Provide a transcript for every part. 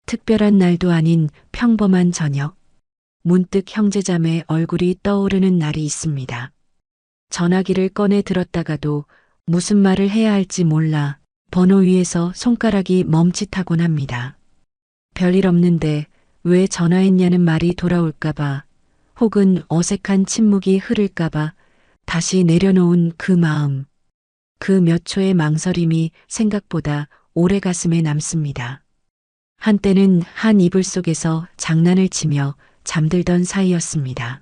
특별한 날도 아닌 평범한 저녁. 문득 형제자매 얼굴이 떠오르는 날이 있습니다. 전화기를 꺼내 들었다가도 무슨 말을 해야 할지 몰라 번호 위에서 손가락이 멈칫하곤 합니다. 별일 없는데 왜 전화했냐는 말이 돌아올까봐 혹은 어색한 침묵이 흐를까봐 다시 내려놓은 그 마음. 그 몇 초의 망설임이 생각보다 오래 가슴에 남습니다. 한때는 한 이불 속에서 장난을 치며 잠들던 사이였습니다.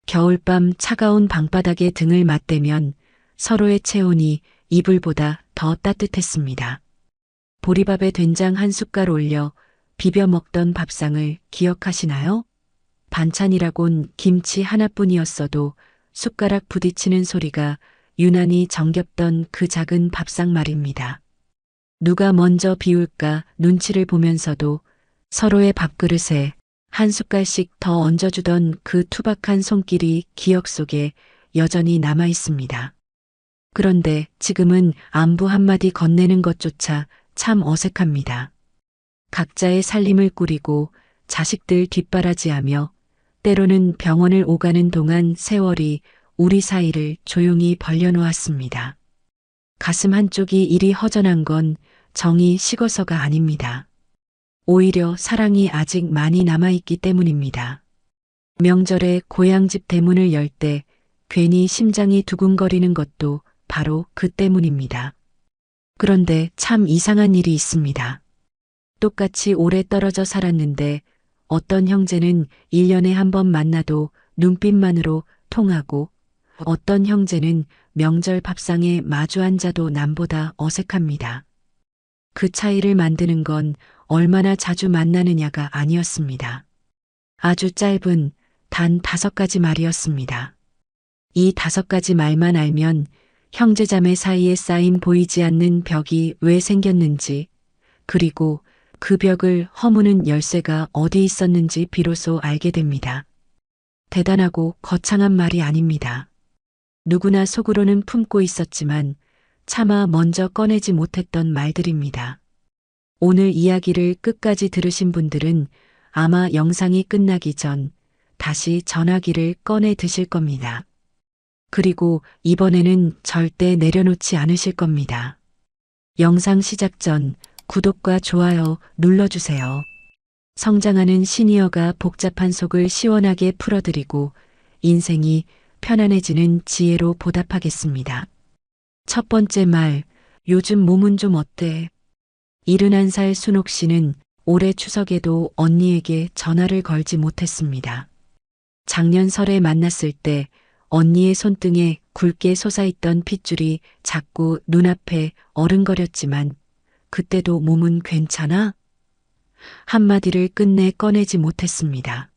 겨울밤 차가운 방바닥에 등을 맞대면 서로의 체온이 이불보다 더 따뜻했습니다. 보리밥에 된장 한 숟갈 올려 비벼 먹던 밥상을 기억하시나요? 반찬이라곤 김치 하나뿐이었어도 숟가락 부딪히는 소리가 유난히 정겹던 그 작은 밥상 말입니다. 누가 먼저 비울까 눈치를 보면서도 서로의 밥그릇에 한 숟갈씩 더 얹어주던 그 투박한 손길이 기억 속에 여전히 남아 있습니다. 그런데 지금은 안부 한마디 건네는 것조차 참 어색합니다. 각자의 살림을 꾸리고 자식들 뒷바라지하며 때로는 병원을 오가는 동안 세월이 우리 사이를 조용히 벌려놓았습니다. 가슴 한쪽이 이리 허전한 건 정이 식어서가 아닙니다. 오히려 사랑이 아직 많이 남아있기 때문입니다. 명절에 고향집 대문을 열 때 괜히 심장이 두근거리는 것도 바로 그 때문입니다. 그런데 참 이상한 일이 있습니다. 똑같이 오래 떨어져 살았는데 어떤 형제는 1년에 한 번 만나도 눈빛만으로 통하고 어떤 형제는 명절 밥상에 마주 앉아도 남보다 어색합니다. 그 차이를 만드는 건 얼마나 자주 만나느냐가 아니었습니다. 아주 짧은 단 5가지 말이었습니다. 이 5가지 말만 알면 형제자매 사이에 쌓인 보이지 않는 벽이 왜 생겼는지, 그리고 그 벽을 허무는 열쇠가 어디 있었는지 비로소 알게 됩니다. 대단하고 거창한 말이 아닙니다. 누구나 속으로는 품고 있었지만 차마 먼저 꺼내지 못했던 말들입니다. 오늘 이야기를 끝까지 들으신 분들은 아마 영상이 끝나기 전 다시 전화기를 꺼내 드실 겁니다. 그리고 이번에는 절대 내려놓지 않으실 겁니다. 영상 시작 전 구독과 좋아요 눌러주세요. 성장하는 시니어가 복잡한 속을 시원하게 풀어드리고 인생이 편안해지는 지혜로 보답하겠습니다. 첫 번째 말, 요즘 몸은 좀 어때? 71살 순옥 씨는 올해 추석에도 언니에게 전화를 걸지 못했습니다. 작년 설에 만났을 때 언니의 손등에 굵게 솟아있던 핏줄이 자꾸 눈앞에 어른거렸지만 그때도 몸은 괜찮아? 한마디를 끝내 꺼내지 못했습니다.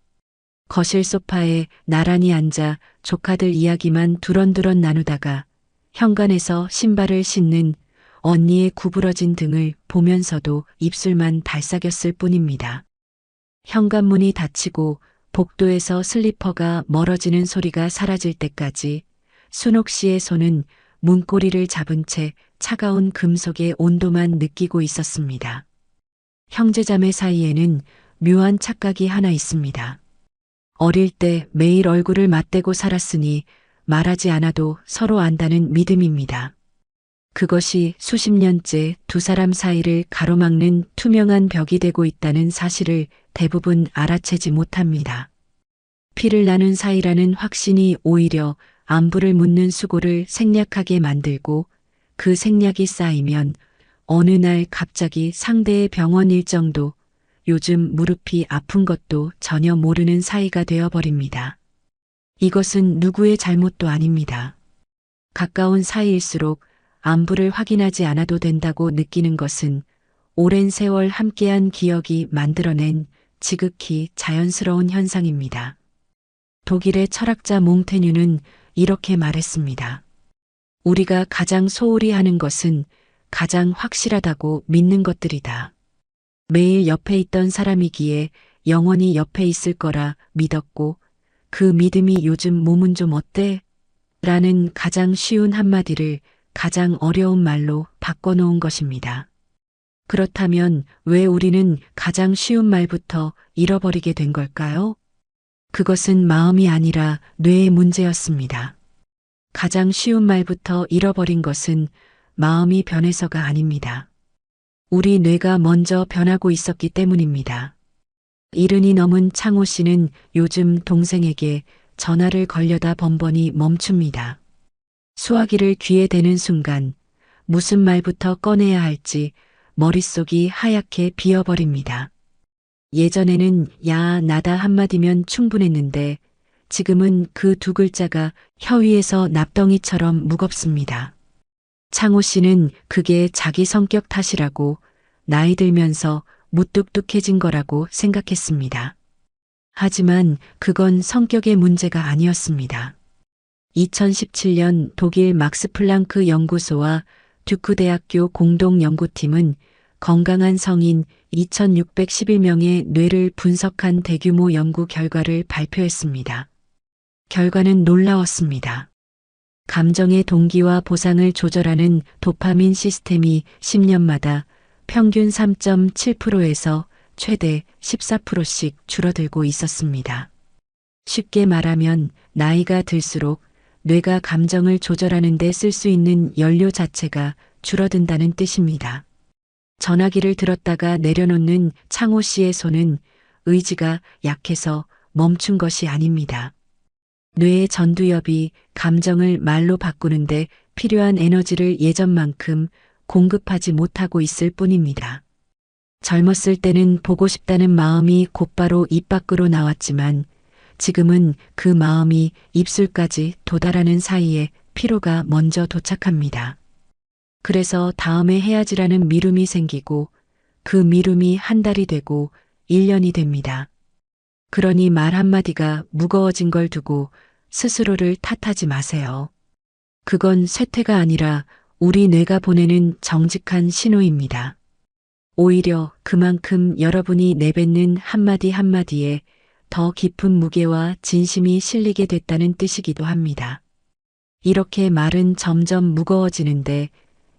거실 소파에 나란히 앉아 조카들 이야기만 두런두런 나누다가 현관에서 신발을 신는 언니의 구부러진 등을 보면서도 입술만 달싹였을 뿐입니다. 현관문이 닫히고 복도에서 슬리퍼가 멀어지는 소리가 사라질 때까지 순옥 씨의 손은 문고리를 잡은 채 차가운 금속의 온도만 느끼고 있었습니다. 형제자매 사이에는 묘한 착각이 하나 있습니다. 어릴 때 매일 얼굴을 맞대고 살았으니 말하지 않아도 서로 안다는 믿음입니다. 그것이 수십 년째 두 사람 사이를 가로막는 투명한 벽이 되고 있다는 사실을 대부분 알아채지 못합니다. 피를 나눈 사이라는 확신이 오히려 안부를 묻는 수고를 생략하게 만들고 그 생략이 쌓이면 어느 날 갑자기 상대의 병원 일정도 요즘 무릎이 아픈 것도 전혀 모르는 사이가 되어버립니다. 이것은 누구의 잘못도 아닙니다. 가까운 사이일수록 안부를 확인하지 않아도 된다고 느끼는 것은 오랜 세월 함께한 기억이 만들어낸 지극히 자연스러운 현상입니다. 독일의 철학자 몽테뉴는 이렇게 말했습니다. 우리가 가장 소홀히 하는 것은 가장 확실하다고 믿는 것들이다. 매일 옆에 있던 사람이기에 영원히 옆에 있을 거라 믿었고 그 믿음이 요즘 몸은 좀 어때? 라는 가장 쉬운 한마디를 가장 어려운 말로 바꿔놓은 것입니다. 그렇다면 왜 우리는 가장 쉬운 말부터 잃어버리게 된 걸까요? 그것은 마음이 아니라 뇌의 문제였습니다. 가장 쉬운 말부터 잃어버린 것은 마음이 변해서가 아닙니다. 우리 뇌가 먼저 변하고 있었기 때문입니다. 70이 넘은 창호 씨는 요즘 동생에게 전화를 걸려다 번번이 멈춥니다. 수화기를 귀에 대는 순간 무슨 말부터 꺼내야 할지 머릿속이 하얗게 비어버립니다. 예전에는 야, 나다 한마디면 충분했는데 지금은 그 두 글자가 혀 위에서 납덩이처럼 무겁습니다. 창호 씨는 그게 자기 성격 탓이라고 나이 들면서 무뚝뚝해진 거라고 생각했습니다. 하지만 그건 성격의 문제가 아니었습니다. 2017년 독일 막스 플랑크 연구소와 듀크 대학교 공동 연구팀은 건강한 성인 2,611명의 뇌를 분석한 대규모 연구 결과를 발표했습니다. 결과는 놀라웠습니다. 감정의 동기와 보상을 조절하는 도파민 시스템이 10년마다 평균 3.7%에서 최대 14%씩 줄어들고 있었습니다. 쉽게 말하면 나이가 들수록 뇌가 감정을 조절하는 데 쓸 수 있는 연료 자체가 줄어든다는 뜻입니다. 전화기를 들었다가 내려놓는 창호 씨의 손은 의지가 약해서 멈춘 것이 아닙니다. 뇌의 전두엽이 감정을 말로 바꾸는데 필요한 에너지를 예전만큼 공급하지 못하고 있을 뿐입니다. 젊었을 때는 보고 싶다는 마음이 곧바로 입 밖으로 나왔지만 지금은 그 마음이 입술까지 도달하는 사이에 피로가 먼저 도착합니다. 그래서 다음에 해야지라는 미룸이 생기고 그 미룸이 한 달이 되고 1년이 됩니다. 그러니 말 한마디가 무거워진 걸 두고 스스로를 탓하지 마세요. 그건 쇠퇴가 아니라 우리 뇌가 보내는 정직한 신호입니다. 오히려 그만큼 여러분이 내뱉는 한마디 한마디에 더 깊은 무게와 진심이 실리게 됐다는 뜻이기도 합니다. 이렇게 말은 점점 무거워지는데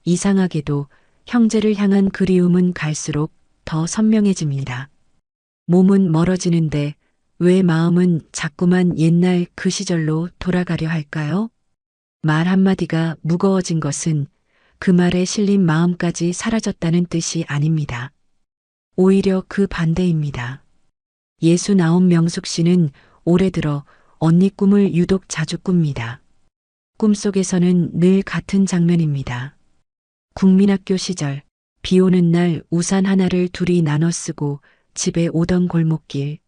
이상하게도 형제를 향한 그리움은 갈수록 더 선명해집니다. 몸은 멀어지는데 왜 마음은 자꾸만 옛날 그 시절로 돌아가려 할까요? 말 한마디가 무거워진 것은 그 말에 실린 마음까지 사라졌다는 뜻이 아닙니다. 오히려 그 반대입니다. 69 명숙 씨는 올해 들어 언니 꿈을 유독 자주 꿉니다. 꿈속에서는 늘 같은 장면입니다. 국민학교 시절 비 오는 날 우산 하나를 둘이 나눠 쓰고 집에 오던 골목길.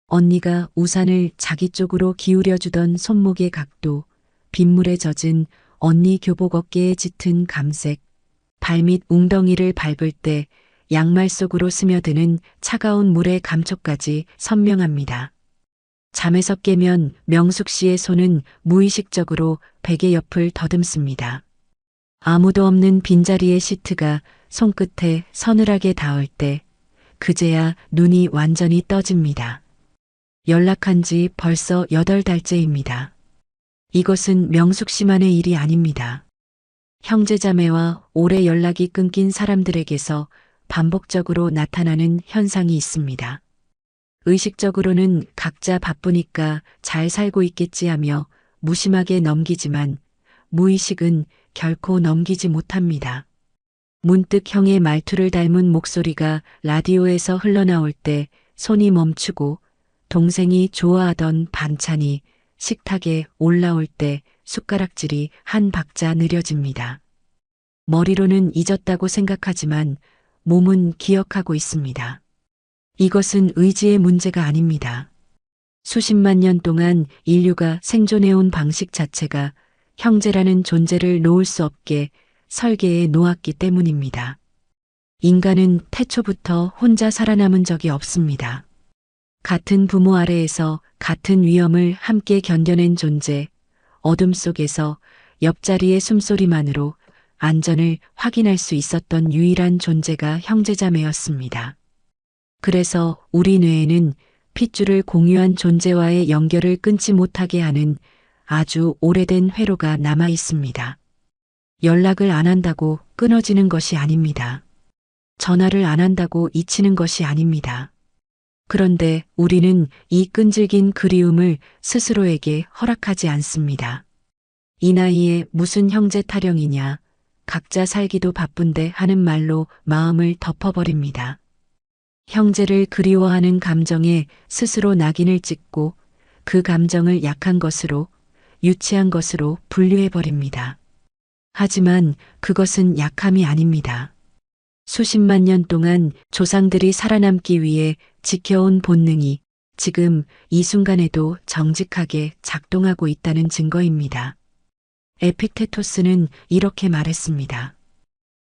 언니가 우산을 자기 쪽으로 기울여주던 손목의 각도, 빗물에 젖은 언니 교복 어깨에 짙은 감색, 발밑 웅덩이를 밟을 때 양말 속으로 스며드는 차가운 물의 감촉까지 선명합니다. 잠에서 깨면 명숙 씨의 손은 무의식적으로 베개 옆을 더듬습니다. 아무도 없는 빈자리의 시트가 손끝에 서늘하게 닿을 때 그제야 눈이 완전히 떠집니다. 연락한 지 벌써 8달째입니다. 이것은 명숙 씨만의 일이 아닙니다. 형제자매와 오래 연락이 끊긴 사람들에게서 반복적으로 나타나는 현상이 있습니다. 의식적으로는 각자 바쁘니까 잘 살고 있겠지 하며 무심하게 넘기지만 무의식은 결코 넘기지 못합니다. 문득 형의 말투를 닮은 목소리가 라디오에서 흘러나올 때 손이 멈추고 동생이 좋아하던 반찬이 식탁에 올라올 때 숟가락질이 한 박자 느려집니다. 머리로는 잊었다고 생각하지만 몸은 기억하고 있습니다. 이것은 의지의 문제가 아닙니다. 수십만 년 동안 인류가 생존해온 방식 자체가 형제라는 존재를 놓을 수 없게 설계해 놓았기 때문입니다. 인간은 태초부터 혼자 살아남은 적이 없습니다. 같은 부모 아래에서 같은 위험을 함께 견뎌낸 존재, 어둠 속에서 옆자리의 숨소리만으로 안전을 확인할 수 있었던 유일한 존재가 형제자매였습니다. 그래서 우리 뇌에는 핏줄을 공유한 존재와의 연결을 끊지 못하게 하는 아주 오래된 회로가 남아 있습니다. 연락을 안 한다고 끊어지는 것이 아닙니다. 전화를 안 한다고 잊히는 것이 아닙니다. 그런데 우리는 이 끈질긴 그리움을 스스로에게 허락하지 않습니다. 이 나이에 무슨 형제 타령이냐, 각자 살기도 바쁜데 하는 말로 마음을 덮어버립니다. 형제를 그리워하는 감정에 스스로 낙인을 찍고 그 감정을 약한 것으로, 유치한 것으로 분류해버립니다. 하지만 그것은 약함이 아닙니다. 수십만 년 동안 조상들이 살아남기 위해 지켜온 본능이 지금 이 순간에도 정직하게 작동하고 있다는 증거입니다. 에픽테토스는 이렇게 말했습니다.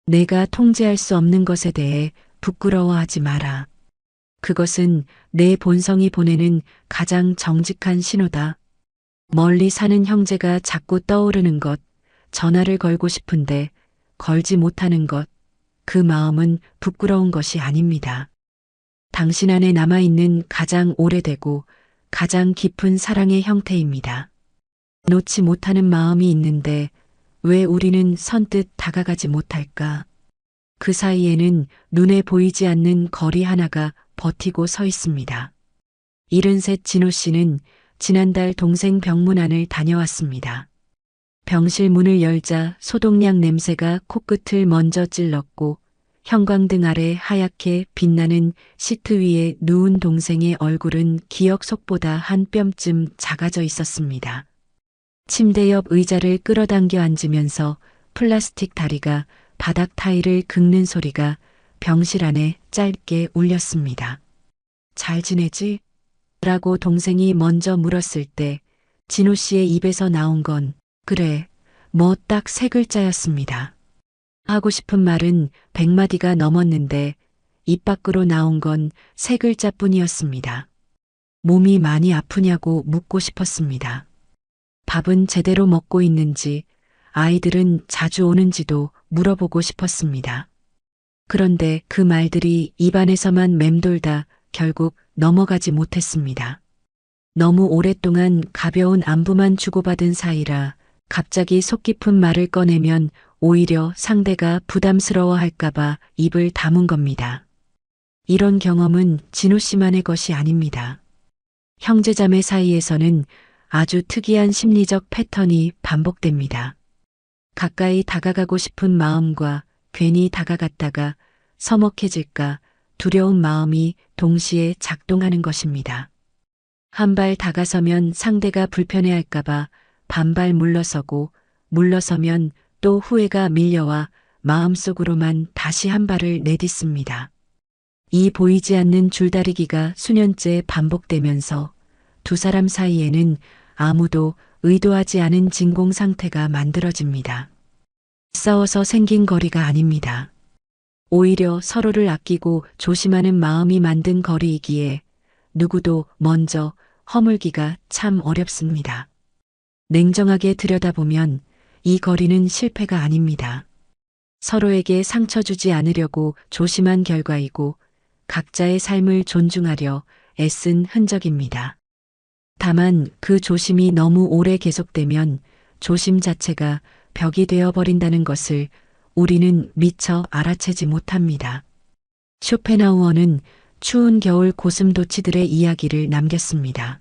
내가 통제할 수 없는 것에 대해 부끄러워하지 마라. 그것은 내 본성이 보내는 가장 정직한 신호다. 멀리 사는 형제가 자꾸 떠오르는 것, 전화를 걸고 싶은데 걸지 못하는 것, 그 마음은 부끄러운 것이 아닙니다. 당신 안에 남아있는 가장 오래되고 가장 깊은 사랑의 형태입니다. 놓지 못하는 마음이 있는데 왜 우리는 선뜻 다가가지 못할까? 그 사이에는 눈에 보이지 않는 거리 하나가 버티고 서 있습니다. 73 진호 씨는 지난달 동생 병문안을 다녀왔습니다. 병실 문을 열자 소독약 냄새가 코끝을 먼저 찔렀고 형광등 아래 하얗게 빛나는 시트 위에 누운 동생의 얼굴은 기억 속보다 한 뼘쯤 작아져 있었습니다. 침대 옆 의자를 끌어당겨 앉으면서 플라스틱 다리가 바닥 타일을 긁는 소리가 병실 안에 짧게 울렸습니다. 잘 지내지? 라고 동생이 먼저 물었을 때 진호 씨의 입에서 나온 건 그래, 뭐 딱 세 글자였습니다. 하고 싶은 말은 100마디가 넘었는데 입 밖으로 나온 건 세 글자뿐이었습니다. 몸이 많이 아프냐고 묻고 싶었습니다. 밥은 제대로 먹고 있는지, 아이들은 자주 오는지도 물어보고 싶었습니다. 그런데 그 말들이 입안에서만 맴돌다 결국 넘어가지 못했습니다. 너무 오랫동안 가벼운 안부만 주고받은 사이라 갑자기 속 깊은 말을 꺼내면 오히려 상대가 부담스러워 할까봐 입을 다문 겁니다. 이런 경험은 진호 씨만의 것이 아닙니다. 형제자매 사이에서는 아주 특이한 심리적 패턴이 반복됩니다. 가까이 다가가고 싶은 마음과 괜히 다가갔다가 서먹해질까 두려운 마음이 동시에 작동하는 것입니다. 한 발 다가서면 상대가 불편해할까봐 반발 물러서고 물러서면 또 후회가 밀려와 마음속으로만 다시 한 발을 내딛습니다. 이 보이지 않는 줄다리기가 수년째 반복되면서 두 사람 사이에는 아무도 의도하지 않은 진공 상태가 만들어집니다. 싸워서 생긴 거리가 아닙니다. 오히려 서로를 아끼고 조심하는 마음이 만든 거리이기에 누구도 먼저 허물기가 참 어렵습니다. 냉정하게 들여다보면 이 거리는 실패가 아닙니다. 서로에게 상처 주지 않으려고 조심한 결과이고 각자의 삶을 존중하려 애쓴 흔적입니다. 다만 그 조심이 너무 오래 계속되면 조심 자체가 벽이 되어버린다는 것을 우리는 미처 알아채지 못합니다. 쇼펜하우어는 추운 겨울 고슴도치들의 이야기를 남겼습니다.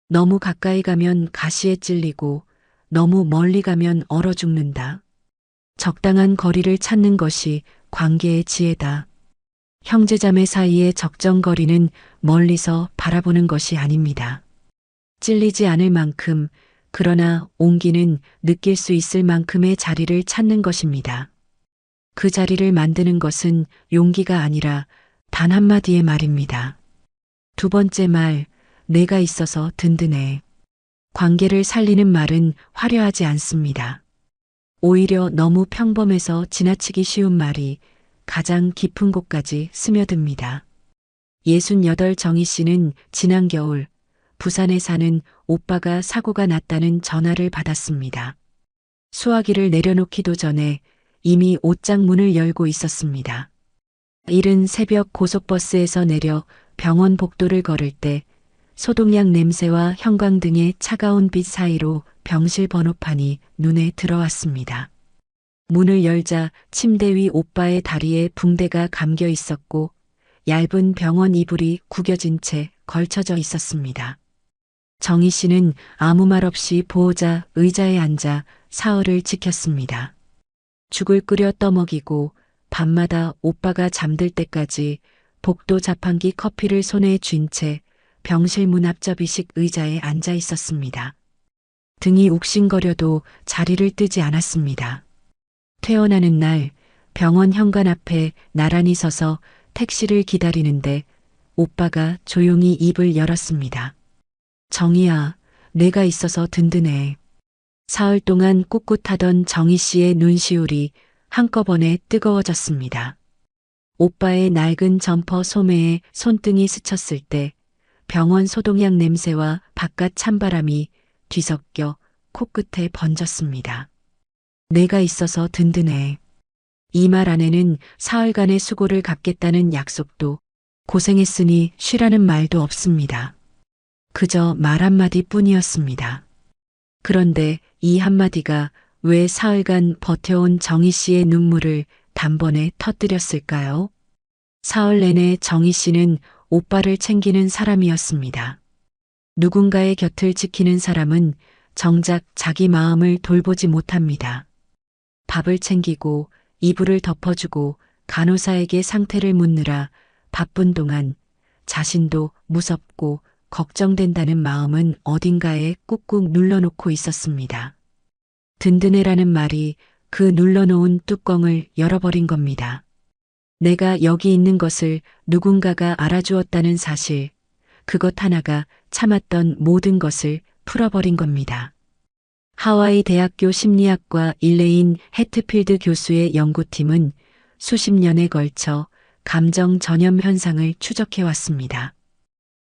너무 가까이 가면 가시에 찔리고 너무 멀리 가면 얼어 죽는다. 적당한 거리를 찾는 것이 관계의 지혜다. 형제자매 사이의 적정 거리는 멀리서 바라보는 것이 아닙니다. 찔리지 않을 만큼 그러나 온기는 느낄 수 있을 만큼의 자리를 찾는 것입니다. 그 자리를 만드는 것은 용기가 아니라 단 한마디의 말입니다. 두 번째 말, 내가 있어서 든든해. 관계를 살리는 말은 화려하지 않습니다. 오히려 너무 평범해서 지나치기 쉬운 말이 가장 깊은 곳까지 스며듭니다. 68 정희 씨는 지난 겨울 부산에 사는 오빠가 사고가 났다는 전화를 받았습니다. 수화기를 내려놓기도 전에 이미 옷장 문을 열고 있었습니다. 이른 새벽 고속버스에서 내려 병원 복도를 걸을 때 소독약 냄새와 형광등의 차가운 빛 사이로 병실 번호판이 눈에 들어왔습니다. 문을 열자 침대 위 오빠의 다리에 붕대가 감겨 있었고 얇은 병원 이불이 구겨진 채 걸쳐져 있었습니다. 정희 씨는 아무 말 없이 보호자 의자에 앉아 사흘을 지켰습니다. 죽을 끓여 떠먹이고 밤마다 오빠가 잠들 때까지 복도 자판기 커피를 손에 쥔 채 병실 문 앞접이식 의자에 앉아 있었습니다. 등이 욱신거려도 자리를 뜨지 않았습니다. 퇴원하는 날 병원 현관 앞에 나란히 서서 택시를 기다리는데 오빠가 조용히 입을 열었습니다. 정희야, 내가 있어서 든든해. 사흘 동안 꿋꿋하던 정희 씨의 눈시울이 한꺼번에 뜨거워졌습니다. 오빠의 낡은 점퍼 소매에 손등이 스쳤을 때 병원 소독약 냄새와 바깥 찬바람이 뒤섞여 코끝에 번졌습니다. 내가 있어서 든든해. 이 말 안에는 사흘간의 수고를 갚겠다는 약속도 고생했으니 쉬라는 말도 없습니다. 그저 말 한마디 뿐이었습니다. 그런데 이 한마디가 왜 사흘간 버텨온 정희 씨의 눈물을 단번에 터뜨렸을까요? 사흘 내내 정희 씨는 오빠를 챙기는 사람이었습니다. 누군가의 곁을 지키는 사람은 정작 자기 마음을 돌보지 못합니다. 밥을 챙기고 이불을 덮어주고 간호사에게 상태를 묻느라 바쁜 동안 자신도 무섭고 걱정된다는 마음은 어딘가에 꾹꾹 눌러놓고 있었습니다. 든든해라는 말이 그 눌러놓은 뚜껑을 열어버린 겁니다. 내가 여기 있는 것을 누군가가 알아주었다는 사실, 그것 하나가 참았던 모든 것을 풀어버린 겁니다. 하와이 대학교 심리학과 일레인 해트필드 교수의 연구팀은 수십 년에 걸쳐 감정 전염 현상을 추적해왔습니다.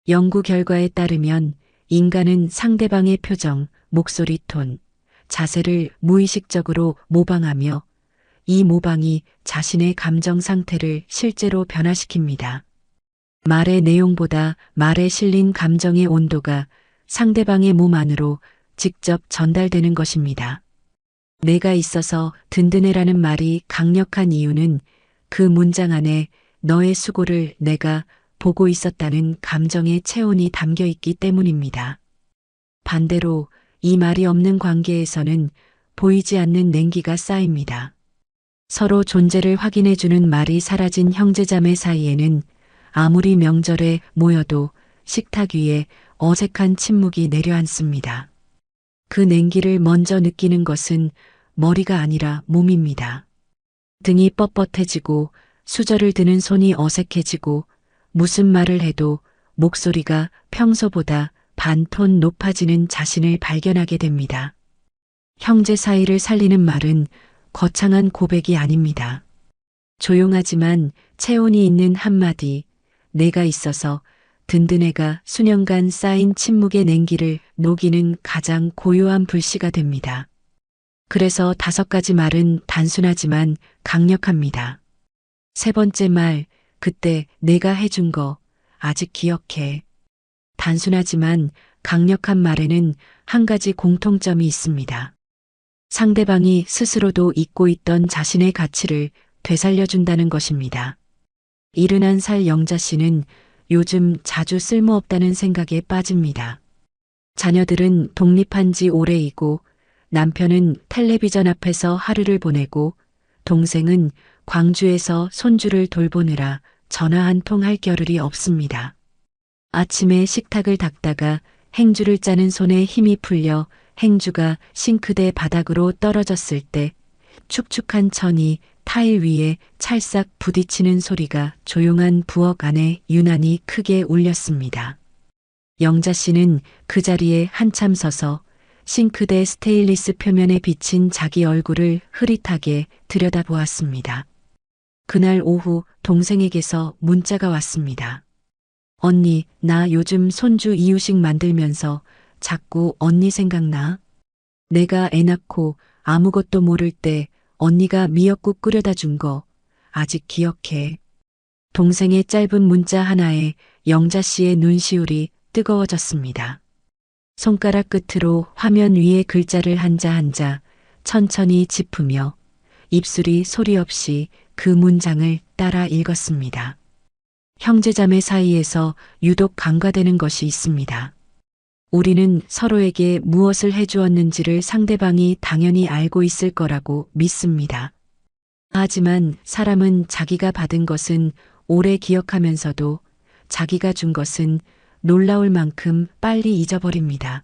연구 결과에 따르면 인간은 상대방의 표정, 목소리 톤, 자세를 무의식적으로 모방하며 이 모방이 자신의 감정 상태를 실제로 변화시킵니다. 말의 내용보다 말에 실린 감정의 온도가 상대방의 몸 안으로 직접 전달되는 것입니다. 내가 있어서 든든해라는 말이 강력한 이유는 그 문장 안에 너의 수고를 내가 보고 있었다는 감정의 체온이 담겨 있기 때문입니다. 반대로 이 말이 없는 관계에서는 보이지 않는 냉기가 쌓입니다. 서로 존재를 확인해주는 말이 사라진 형제자매 사이에는 아무리 명절에 모여도 식탁 위에 어색한 침묵이 내려앉습니다. 그 냉기를 먼저 느끼는 것은 머리가 아니라 몸입니다. 등이 뻣뻣해지고 수저를 드는 손이 어색해지고 무슨 말을 해도 목소리가 평소보다 반 톤 높아지는 자신을 발견하게 됩니다. 형제 사이를 살리는 말은 거창한 고백이 아닙니다. 조용하지만 체온이 있는 한마디, 내가 있어서 든든해가 수년간 쌓인 침묵의 냉기를 녹이는 가장 고요한 불씨가 됩니다. 그래서 5가지 말은 단순하지만 강력합니다. 세 번째 말, 그때 내가 해준 거 아직 기억해. 단순하지만 강력한 말에는 한 가지 공통점이 있습니다. 상대방이 스스로도 잊고 있던 자신의 가치를 되살려준다는 것입니다. 71살 영자 씨는 요즘 자주 쓸모없다는 생각에 빠집니다. 자녀들은 독립한 지 오래이고 남편은 텔레비전 앞에서 하루를 보내고 동생은 광주에서 손주를 돌보느라 전화 한 통 할 겨를이 없습니다. 아침에 식탁을 닦다가 행주를 짜는 손에 힘이 풀려 행주가 싱크대 바닥으로 떨어졌을 때 축축한 천이 타일 위에 찰싹 부딪히는 소리가 조용한 부엌 안에 유난히 크게 울렸습니다. 영자 씨는 그 자리에 한참 서서 싱크대 스테인리스 표면에 비친 자기 얼굴을 흐릿하게 들여다보았습니다. 그날 오후 동생에게서 문자가 왔습니다. 언니, 나 요즘 손주 이유식 만들면서 자꾸 언니 생각나. 내가 애 낳고 아무것도 모를 때 언니가 미역국 끓여다 준 거 아직 기억해. 동생의 짧은 문자 하나에 영자 씨의 눈시울이 뜨거워졌습니다. 손가락 끝으로 화면 위에 글자를 한자 한자 천천히 짚으며 입술이 소리 없이 그 문장을 따라 읽었습니다. 형제자매 사이에서 유독 간과되는 것이 있습니다. 우리는 서로에게 무엇을 해주었는지를 상대방이 당연히 알고 있을 거라고 믿습니다. 하지만 사람은 자기가 받은 것은 오래 기억하면서도 자기가 준 것은 놀라울 만큼 빨리 잊어버립니다.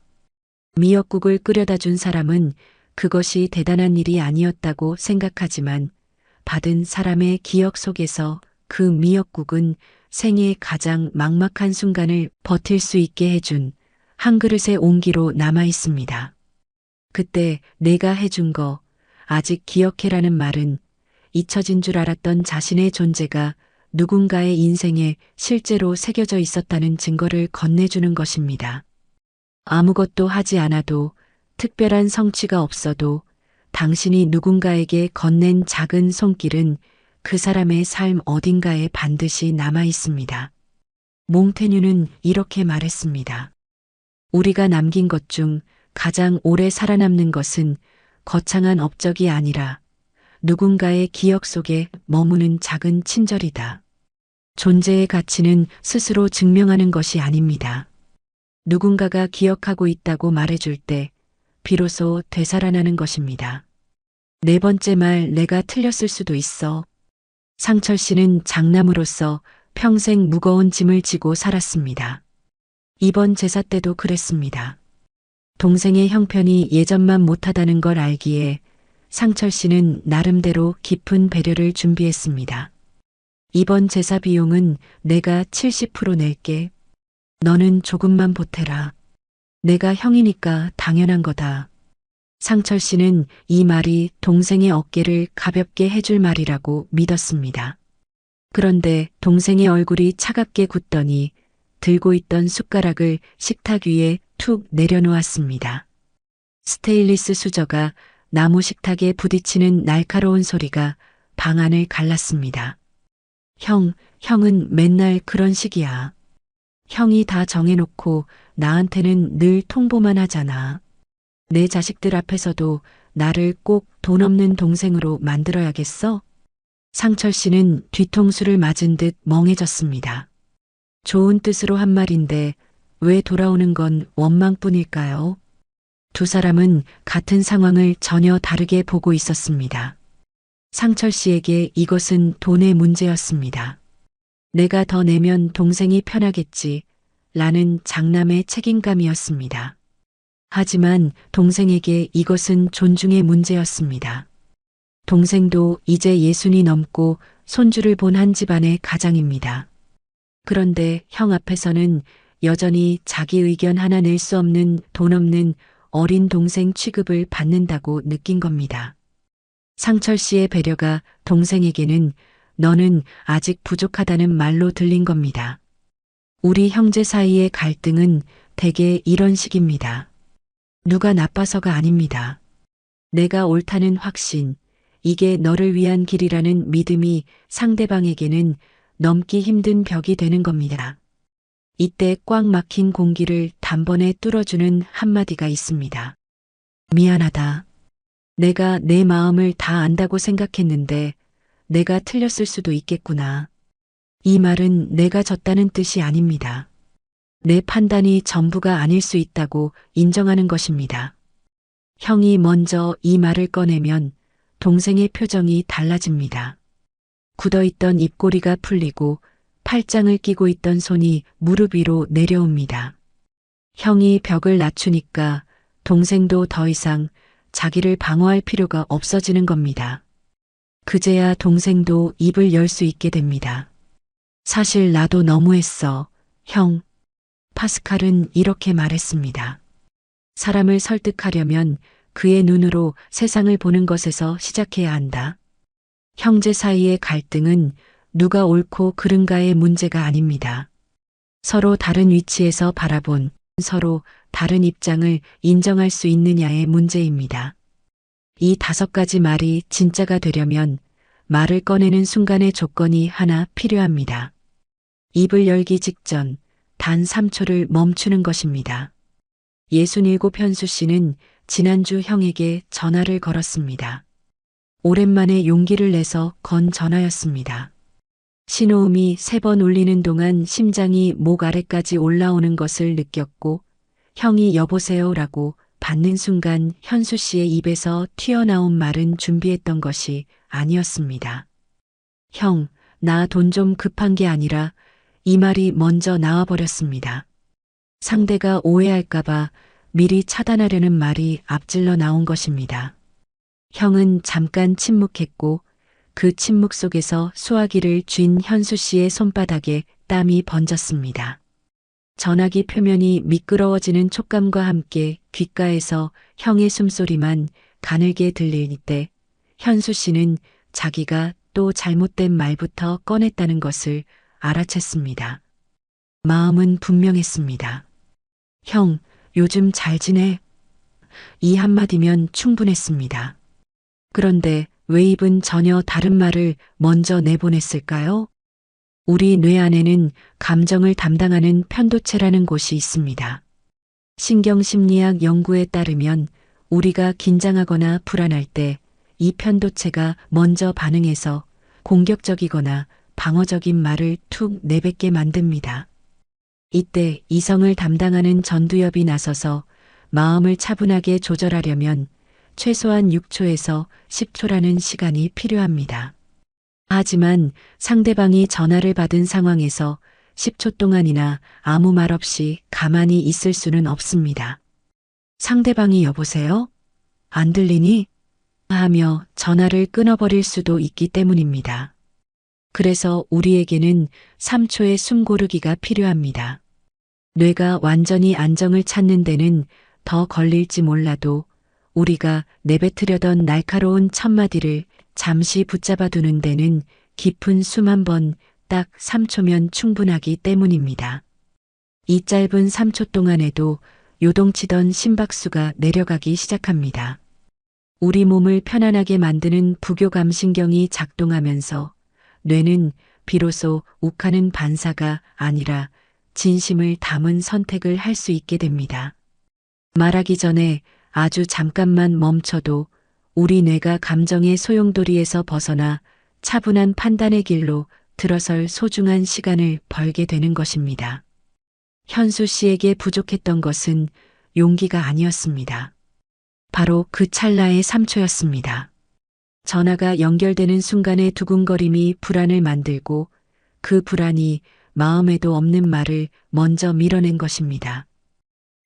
미역국을 끓여다 준 사람은 그것이 대단한 일이 아니었다고 생각하지만 받은 사람의 기억 속에서 그 미역국은 생애의 가장 막막한 순간을 버틸 수 있게 해준 한 그릇의 온기로 남아 있습니다. 그때 내가 해준 거 아직 기억해라는 말은 잊혀진 줄 알았던 자신의 존재가 누군가의 인생에 실제로 새겨져 있었다는 증거를 건네주는 것입니다. 아무것도 하지 않아도 특별한 성취가 없어도 당신이 누군가에게 건넨 작은 손길은 그 사람의 삶 어딘가에 반드시 남아 있습니다. 몽테뉴는 이렇게 말했습니다. 우리가 남긴 것 중 가장 오래 살아남는 것은 거창한 업적이 아니라 누군가의 기억 속에 머무는 작은 친절이다. 존재의 가치는 스스로 증명하는 것이 아닙니다. 누군가가 기억하고 있다고 말해줄 때 비로소 되살아나는 것입니다. 네 번째 말, 내가 틀렸을 수도 있어. 상철 씨는 장남으로서 평생 무거운 짐을 지고 살았습니다. 이번 제사 때도 그랬습니다. 동생의 형편이 예전만 못하다는 걸 알기에 상철 씨는 나름대로 깊은 배려를 준비했습니다. 이번 제사 비용은 내가 70% 낼게. 너는 조금만 보태라. 내가 형이니까 당연한 거다. 상철 씨는 이 말이 동생의 어깨를 가볍게 해줄 말이라고 믿었습니다. 그런데 동생의 얼굴이 차갑게 굳더니 들고 있던 숟가락을 식탁 위에 툭 내려놓았습니다. 스테인리스 수저가 나무 식탁에 부딪히는 날카로운 소리가 방 안을 갈랐습니다. 형은 맨날 그런 식이야. 형이 다 정해놓고 나한테는 늘 통보만 하잖아. 내 자식들 앞에서도 나를 꼭 돈 없는 동생으로 만들어야겠어? 상철 씨는 뒤통수를 맞은 듯 멍해졌습니다. 좋은 뜻으로 한 말인데 왜 돌아오는 건 원망뿐일까요? 두 사람은 같은 상황을 전혀 다르게 보고 있었습니다. 상철 씨에게 이것은 돈의 문제였습니다. 내가 더 내면 동생이 편하겠지 라는 장남의 책임감이었습니다. 하지만 동생에게 이것은 존중의 문제였습니다. 동생도 이제 60이 넘고 손주를 본 한 집안의 가장입니다. 그런데 형 앞에서는 여전히 자기 의견 하나 낼 수 없는 돈 없는 어린 동생 취급을 받는다고 느낀 겁니다. 상철 씨의 배려가 동생에게는 너는 아직 부족하다는 말로 들린 겁니다. 우리 형제 사이의 갈등은 대개 이런 식입니다. 누가 나빠서가 아닙니다. 내가 옳다는 확신, 이게 너를 위한 길이라는 믿음이 상대방에게는 넘기 힘든 벽이 되는 겁니다. 이때 꽉 막힌 공기를 단번에 뚫어주는 한마디가 있습니다. 미안하다. 내가 내 마음을 다 안다고 생각했는데 내가 틀렸을 수도 있겠구나. 이 말은 내가 졌다는 뜻이 아닙니다. 내 판단이 전부가 아닐 수 있다고 인정하는 것입니다. 형이 먼저 이 말을 꺼내면 동생의 표정이 달라집니다. 굳어있던 입꼬리가 풀리고 팔짱을 끼고 있던 손이 무릎 위로 내려옵니다. 형이 벽을 낮추니까 동생도 더 이상 자기를 방어할 필요가 없어지는 겁니다. 그제야 동생도 입을 열 수 있게 됩니다. 사실 나도 너무했어, 형. 파스칼은 이렇게 말했습니다. 사람을 설득하려면 그의 눈으로 세상을 보는 것에서 시작해야 한다. 형제 사이의 갈등은 누가 옳고 그른가의 문제가 아닙니다. 서로 다른 위치에서 바라본 서로 다른 입장을 인정할 수 있느냐의 문제입니다. 이 5가지 말이 진짜가 되려면 말을 꺼내는 순간의 조건이 하나 필요합니다. 입을 열기 직전 단 3초를 멈추는 것입니다. 67 현수 씨는 지난주 형에게 전화를 걸었습니다. 오랜만에 용기를 내서 건 전화였습니다. 신호음이 3번 울리는 동안 심장이 목 아래까지 올라오는 것을 느꼈고 형이 여보세요라고 받는 순간 현수 씨의 입에서 튀어나온 말은 준비했던 것이 아니었습니다. 형, 나 돈 좀 급한 게 아니라 이 말이 먼저 나와버렸습니다. 상대가 오해할까봐 미리 차단하려는 말이 앞질러 나온 것입니다. 형은 잠깐 침묵했고 그 침묵 속에서 수화기를 쥔 현수 씨의 손바닥에 땀이 번졌습니다. 전화기 표면이 미끄러워지는 촉감과 함께 귓가에서 형의 숨소리만 가늘게 들릴 때 현수 씨는 자기가 또 잘못된 말부터 꺼냈다는 것을 알아챘습니다. 마음은 분명했습니다. 형, 요즘 잘 지내? 이 한마디면 충분했습니다. 그런데 왜 입은 전혀 다른 말을 먼저 내보냈을까요? 우리 뇌 안에는 감정을 담당하는 편도체라는 곳이 있습니다. 신경심리학 연구에 따르면 우리가 긴장하거나 불안할 때 이 편도체가 먼저 반응해서 공격적이거나 방어적인 말을 툭 내뱉게 만듭니다. 이때 이성을 담당하는 전두엽이 나서서 마음을 차분하게 조절하려면 최소한 6초에서 10초라는 시간이 필요합니다. 하지만 상대방이 전화를 받은 상황에서 10초 동안이나 아무 말 없이 가만히 있을 수는 없습니다. 상대방이 여보세요? 안 들리니? 하며 전화를 끊어버릴 수도 있기 때문입니다. 그래서 우리에게는 3초의 숨 고르기가 필요합니다. 뇌가 완전히 안정을 찾는 데는 더 걸릴지 몰라도 우리가 내뱉으려던 날카로운 첫마디를 잠시 붙잡아 두는 데는 깊은 숨 한 번 딱 3초면 충분하기 때문입니다. 이 짧은 3초 동안에도 요동치던 심박수가 내려가기 시작합니다. 우리 몸을 편안하게 만드는 부교감신경이 작동하면서 뇌는 비로소 욱하는 반사가 아니라 진심을 담은 선택을 할 수 있게 됩니다. 말하기 전에 아주 잠깐만 멈춰도 우리 뇌가 감정의 소용돌이에서 벗어나 차분한 판단의 길로 들어설 소중한 시간을 벌게 되는 것입니다. 현수 씨에게 부족했던 것은 용기가 아니었습니다. 바로 그 찰나의 3초였습니다. 전화가 연결되는 순간의 두근거림이 불안을 만들고 그 불안이 마음에도 없는 말을 먼저 밀어낸 것입니다.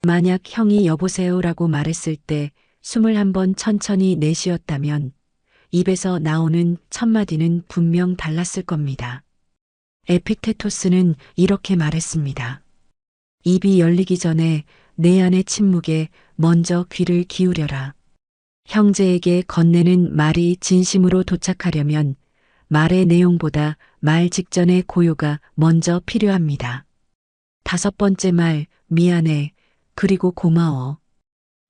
만약 형이 여보세요라고 말했을 때 숨을 한번 천천히 내쉬었다면 입에서 나오는 첫마디는 분명 달랐을 겁니다. 에픽테토스는 이렇게 말했습니다. 입이 열리기 전에 내 안의 침묵에 먼저 귀를 기울여라. 형제에게 건네는 말이 진심으로 도착하려면 말의 내용보다 말 직전의 고요가 먼저 필요합니다. 5번째 말, 미안해, 그리고 고마워.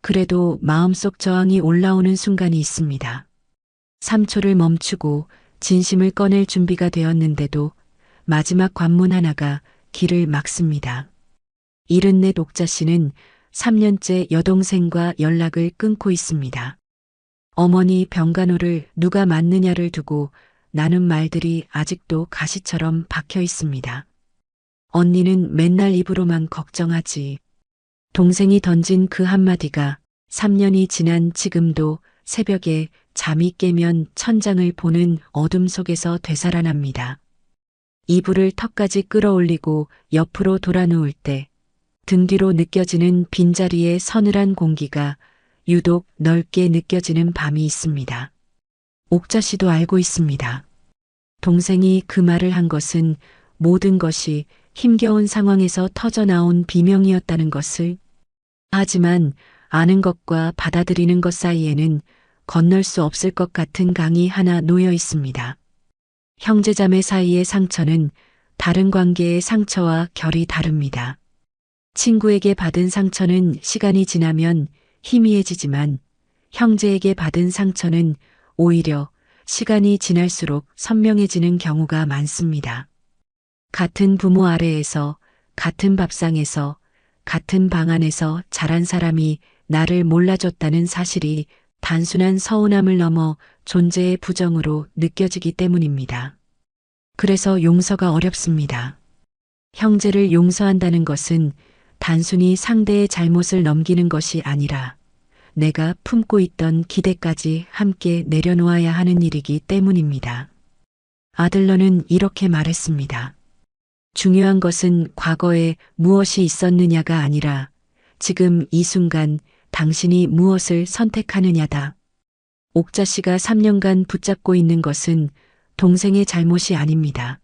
그래도 마음속 저항이 올라오는 순간이 있습니다. 3초를 멈추고 진심을 꺼낼 준비가 되었는데도 마지막 관문 하나가 길을 막습니다. 74 옥자 씨는 3년째 여동생과 연락을 끊고 있습니다. 어머니 병간호를 누가 맡느냐를 두고 나눈 말들이 아직도 가시처럼 박혀 있습니다. 언니는 맨날 입으로만 걱정하지. 동생이 던진 그 한마디가 3년이 지난 지금도 새벽에 잠이 깨면 천장을 보는 어둠 속에서 되살아납니다. 이불을 턱까지 끌어올리고 옆으로 돌아 누울 때 등 뒤로 느껴지는 빈자리의 서늘한 공기가 유독 넓게 느껴지는 밤이 있습니다. 옥자 씨도 알고 있습니다. 동생이 그 말을 한 것은 모든 것이 힘겨운 상황에서 터져나온 비명이었다는 것을. 하지만 아는 것과 받아들이는 것 사이에는 건널 수 없을 것 같은 강이 하나 놓여 있습니다. 형제자매 사이의 상처는 다른 관계의 상처와 결이 다릅니다. 친구에게 받은 상처는 시간이 지나면 희미해지지만 형제에게 받은 상처는 오히려 시간이 지날수록 선명해지는 경우가 많습니다. 같은 부모 아래에서, 같은 밥상에서, 같은 방 안에서 자란 사람이 나를 몰라줬다는 사실이 단순한 서운함을 넘어 존재의 부정으로 느껴지기 때문입니다. 그래서 용서가 어렵습니다. 형제를 용서한다는 것은 단순히 상대의 잘못을 넘기는 것이 아니라 내가 품고 있던 기대까지 함께 내려놓아야 하는 일이기 때문입니다. 아들러는 이렇게 말했습니다. 중요한 것은 과거에 무엇이 있었느냐가 아니라 지금 이 순간 당신이 무엇을 선택하느냐다. 옥자 씨가 3년간 붙잡고 있는 것은 동생의 잘못이 아닙니다.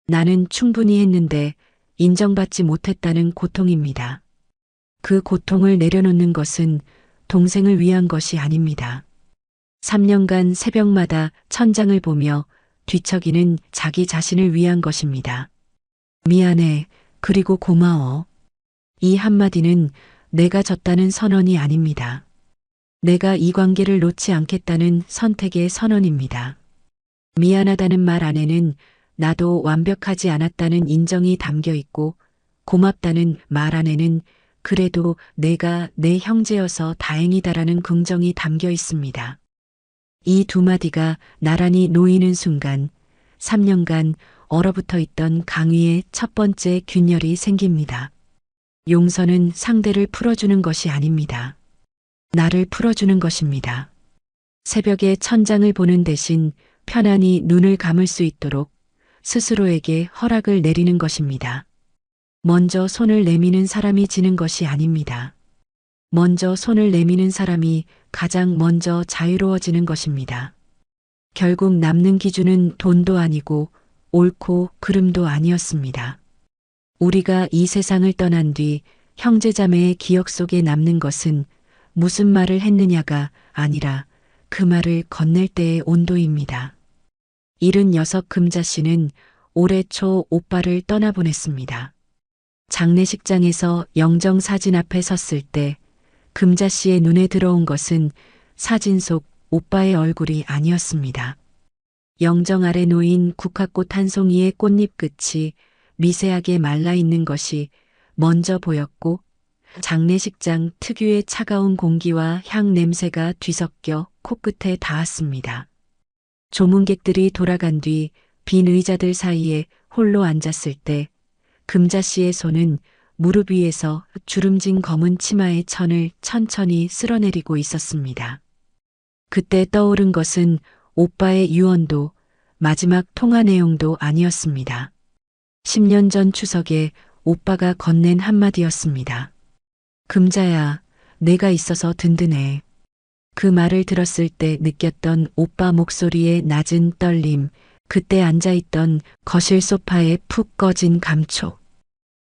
나는 충분히 했는데 인정받지 못했다는 고통입니다. 그 고통을 내려놓는 것은 동생을 위한 것이 아닙니다. 3년간 새벽마다 천장을 보며 뒤척이는 자기 자신을 위한 것입니다. 미안해, 그리고 고마워. 이 한마디는 내가 졌다는 선언이 아닙니다. 내가 이 관계를 놓지 않겠다는 선택의 선언입니다. 미안하다는 말 안에는 나도 완벽하지 않았다는 인정이 담겨 있고 고맙다는 말 안에는 그래도 내가 내 형제여서 다행이다라는 긍정이 담겨 있습니다. 이 두 마디가 나란히 놓이는 순간 3년간 얼어붙어 있던 강위의 첫 번째 균열이 생깁니다. 용서는 상대를 풀어주는 것이 아닙니다. 나를 풀어주는 것입니다. 새벽에 천장을 보는 대신 편안히 눈을 감을 수 있도록 스스로에게 허락을 내리는 것입니다. 먼저 손을 내미는 사람이 지는 것이 아닙니다. 먼저 손을 내미는 사람이 가장 먼저 자유로워지는 것입니다. 결국 남는 기준은 돈도 아니고 옳고 그름도 아니었습니다. 우리가 이 세상을 떠난 뒤 형제자매의 기억 속에 남는 것은 무슨 말을 했느냐가 아니라 그 말을 건넬 때의 온도입니다. 76 금자 씨는 올해 초 오빠를 떠나보냈습니다. 장례식장에서 영정 사진 앞에 섰을 때 금자 씨의 눈에 들어온 것은 사진 속 오빠의 얼굴이 아니었습니다. 영정 아래 놓인 국화꽃 한 송이의 꽃잎 끝이 미세하게 말라 있는 것이 먼저 보였고 장례식장 특유의 차가운 공기와 향 냄새가 뒤섞여 코끝에 닿았습니다. 조문객들이 돌아간 뒤 빈 의자들 사이에 홀로 앉았을 때 금자 씨의 손은 무릎 위에서 주름진 검은 치마의 천을 천천히 쓸어내리고 있었습니다. 그때 떠오른 것은 오빠의 유언도 마지막 통화 내용도 아니었습니다. 10년 전 추석에 오빠가 건넨 한마디였습니다. 금자야, 내가 있어서 든든해. 그 말을 들었을 때 느꼈던 오빠 목소리의 낮은 떨림, 그때 앉아있던 거실 소파에 푹 꺼진 감촉,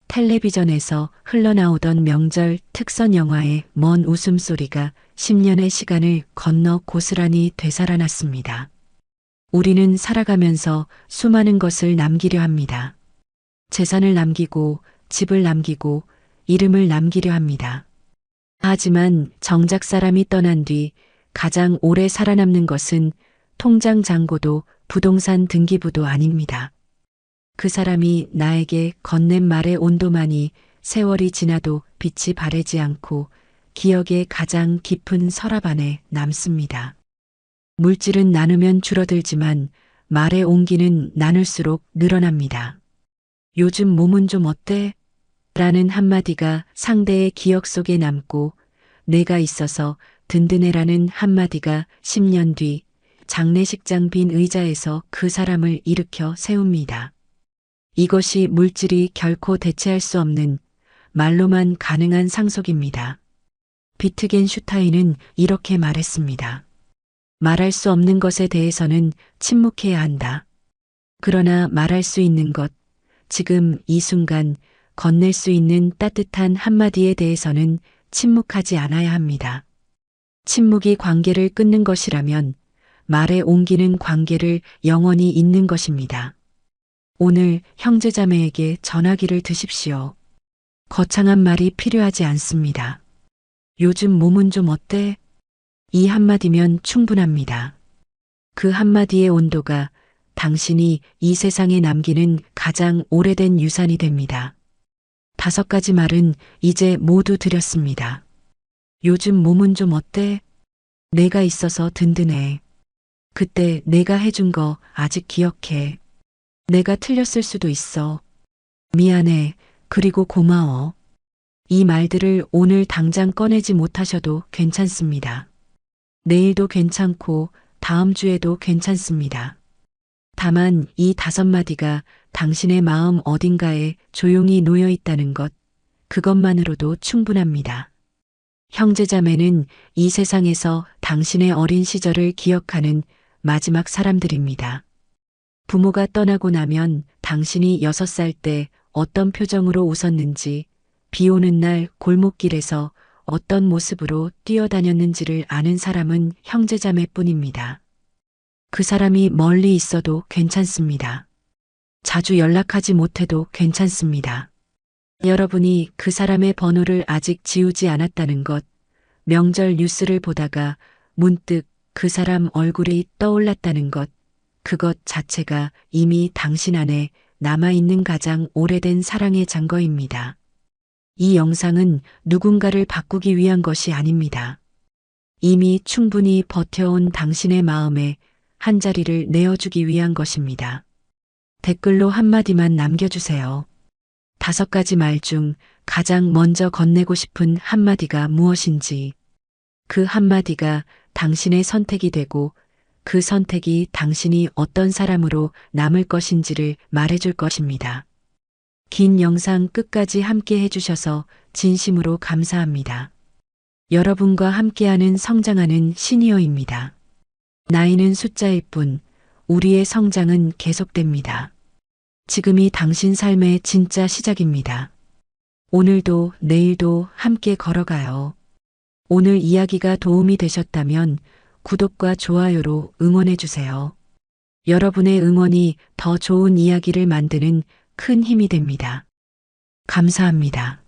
텔레비전에서 흘러나오던 명절 특선 영화의 먼 웃음소리가 10년의 시간을 건너 고스란히 되살아났습니다. 우리는 살아가면서 수많은 것을 남기려 합니다. 재산을 남기고 집을 남기고 이름을 남기려 합니다. 하지만 정작 사람이 떠난 뒤 가장 오래 살아남는 것은 통장 잔고도 부동산 등기부도 아닙니다. 그 사람이 나에게 건넨 말의 온도만이 세월이 지나도 빛이 바래지 않고 기억의 가장 깊은 서랍 안에 남습니다. 물질은 나누면 줄어들지만 말의 온기는 나눌수록 늘어납니다. 요즘 몸은 좀 어때? 라는 한마디가 상대의 기억 속에 남고 내가 있어서 든든해라는 한마디가 10년 뒤 장례식장 빈 의자에서 그 사람을 일으켜 세웁니다. 이것이 물질이 결코 대체할 수 없는 말로만 가능한 상속입니다. 비트겐슈타인은 이렇게 말했습니다. 말할 수 없는 것에 대해서는 침묵해야 한다. 그러나 말할 수 있는 것, 지금 이 순간 건넬 수 있는 따뜻한 한마디에 대해서는 침묵하지 않아야 합니다. 침묵이 관계를 끊는 것이라면 말의 온기는 관계를 영원히 잇는 것입니다. 오늘 형제자매에게 전화기를 드십시오. 거창한 말이 필요하지 않습니다. 요즘 몸은 좀 어때? 이 한마디면 충분합니다. 그 한마디의 온도가 당신이 이 세상에 남기는 가장 오래된 유산이 됩니다. 5가지 말은 이제 모두 드렸습니다. 요즘 몸은 좀 어때? 내가 있어서 든든해. 그때 내가 해준 거 아직 기억해. 내가 틀렸을 수도 있어. 미안해. 그리고 고마워. 이 말들을 오늘 당장 꺼내지 못하셔도 괜찮습니다. 내일도 괜찮고 다음 주에도 괜찮습니다. 다만 이 5마디가 당신의 마음 어딘가에 조용히 놓여 있다는 것, 그것만으로도 충분합니다. 형제자매는 이 세상에서 당신의 어린 시절을 기억하는 마지막 사람들입니다. 부모가 떠나고 나면 당신이 6살 때 어떤 표정으로 웃었는지, 비 오는 날 골목길에서 어떤 모습으로 뛰어다녔는지를 아는 사람은 형제자매뿐입니다. 그 사람이 멀리 있어도 괜찮습니다. 자주 연락하지 못해도 괜찮습니다. 여러분이 그 사람의 번호를 아직 지우지 않았다는 것, 명절 뉴스를 보다가 문득 그 사람 얼굴이 떠올랐다는 것, 그것 자체가 이미 당신 안에 남아있는 가장 오래된 사랑의 증거입니다. 이 영상은 누군가를 바꾸기 위한 것이 아닙니다. 이미 충분히 버텨온 당신의 마음에 한 자리를 내어주기 위한 것입니다. 댓글로 한마디만 남겨주세요. 5가지 말 중 가장 먼저 건네고 싶은 한마디가 무엇인지, 그 한마디가 당신의 선택이 되고 그 선택이 당신이 어떤 사람으로 남을 것인지를 말해줄 것입니다. 긴 영상 끝까지 함께 해주셔서 진심으로 감사합니다. 여러분과 함께하는 성장하는 시니어입니다. 나이는 숫자일 뿐 우리의 성장은 계속됩니다. 지금이 당신 삶의 진짜 시작입니다. 오늘도 내일도 함께 걸어가요. 오늘 이야기가 도움이 되셨다면 구독과 좋아요로 응원해주세요. 여러분의 응원이 더 좋은 이야기를 만드는 큰 힘이 됩니다. 감사합니다.